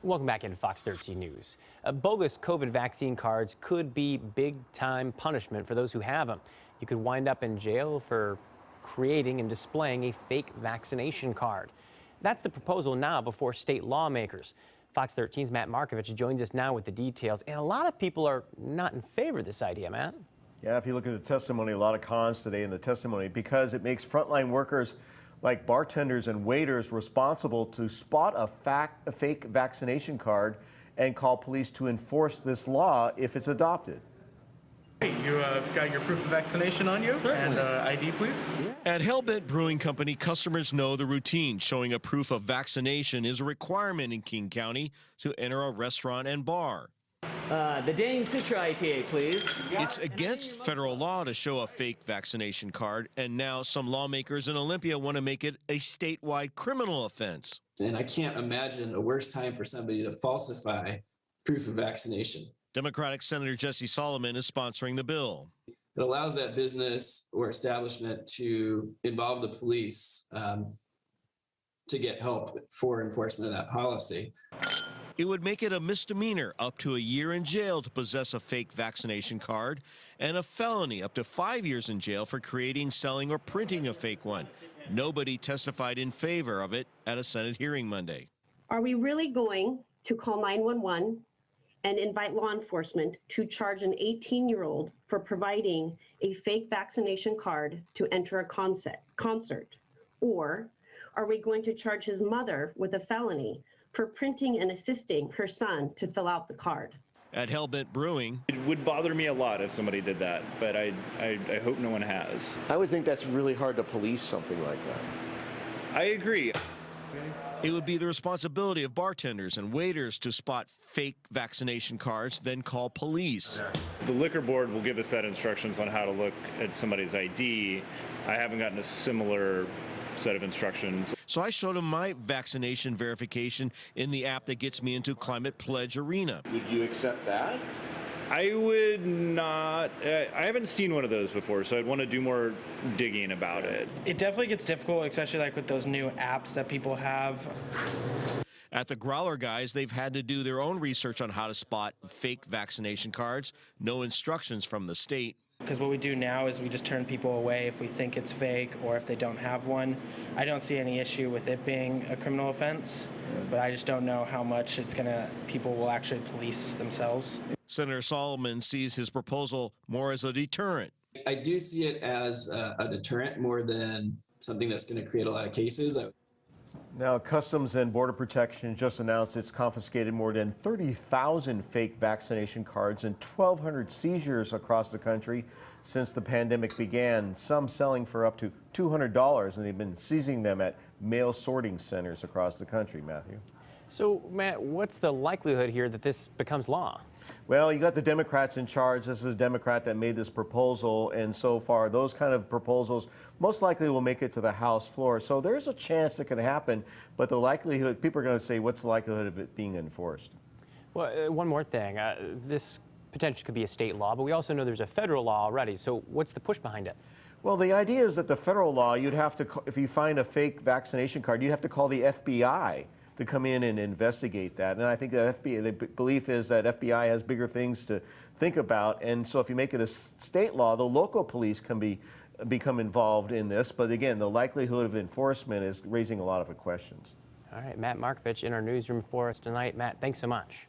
Welcome back into Fox 13 News. Bogus COVID vaccine cards could be big-time punishment for those who have them. You could wind up in jail for creating and displaying a fake vaccination card. That's the proposal now before state lawmakers. Fox 13's Matt Markovich joins us now with the details. And a lot of people are not in favor of this idea, Matt. Yeah, if you look at the testimony, a lot of cons today in the testimony because it makes frontline workers like bartenders and waiters responsible to spot a fake vaccination card and call police to enforce this law if it's adopted. You got your proof of vaccination on you? Certainly. And ID, please? At Hellbent Brewing Company, customers know the routine. Showing a proof of vaccination is a requirement in King County to enter a restaurant and bar. The Dane Citra IPA, please. It's against federal law to show a fake vaccination card, and now some lawmakers in Olympia want to make it a statewide criminal offense. And I can't imagine a worse time for somebody to falsify proof of vaccination. Democratic Senator Jesse Solomon is sponsoring the bill. It allows that business or establishment to involve the police to get help for enforcement of that policy. It would make it a misdemeanor, up to a year in jail to possess a fake vaccination card, and a felony up to 5 years in jail for creating, selling, or printing a fake one. Nobody testified in favor of it at a Senate hearing Monday. Are we really going to call 911 and invite law enforcement to charge an 18-year-old for providing a fake vaccination card to enter a concert? Or are we going to charge his mother with a felony for printing and assisting her son to fill out the card? At Hellbent Brewing, It would bother me a lot if somebody did that, but I hope no one has. I would think that's really hard to police something like that. I agree. it would be the responsibility of bartenders and waiters to spot fake vaccination cards, then call police. The liquor board will give us that instructions on how to look at somebody's ID. I haven't gotten a similar set of instructions. So I showed him my vaccination verification in the app that gets me into Climate Pledge Arena. Would you accept that? I would not. I haven't seen one of those before, so I'd want to do more digging about it. It definitely gets difficult, especially like with those new apps that people have. At the Growler Guys, they've had to do their own research on how to spot fake vaccination cards. No instructions from the state. Because what we do now is we just turn people away if we think it's fake or if they don't have one. I don't see any issue with it being a criminal offense, but I just don't know how much people will actually police themselves. Senator Solomon sees his proposal more as a deterrent. I do see it as a deterrent more than something that's going to create a lot of cases. Now, Customs and Border Protection just announced it's confiscated more than 30,000 fake vaccination cards and 1,200 seizures across the country since the pandemic began, some selling for up to $200, and they've been seizing them at mail sorting centers across the country, Matthew. So, Matt, what's the likelihood here that this becomes law? Well, you got the Democrats in charge. This is a Democrat that made this proposal, and so far those kind of proposals most likely will make it to the House floor. So there's a chance it could happen, but the likelihood, people are going to say, what's the likelihood of it being enforced? Well, one more thing. This potentially could be a state law, but we also know there's a federal law already. So what's the push behind it? Well, the idea is that the federal law, you'd have to, if you find a fake vaccination card, you'd have to call the FBI to come in and investigate that. And I think the belief is that FBI has bigger things to think about. And so if you make it a state law, the local police can become involved in this. But again, the likelihood of enforcement is raising a lot of questions. All right, Matt Markovich in our newsroom for us tonight. Matt, thanks so much.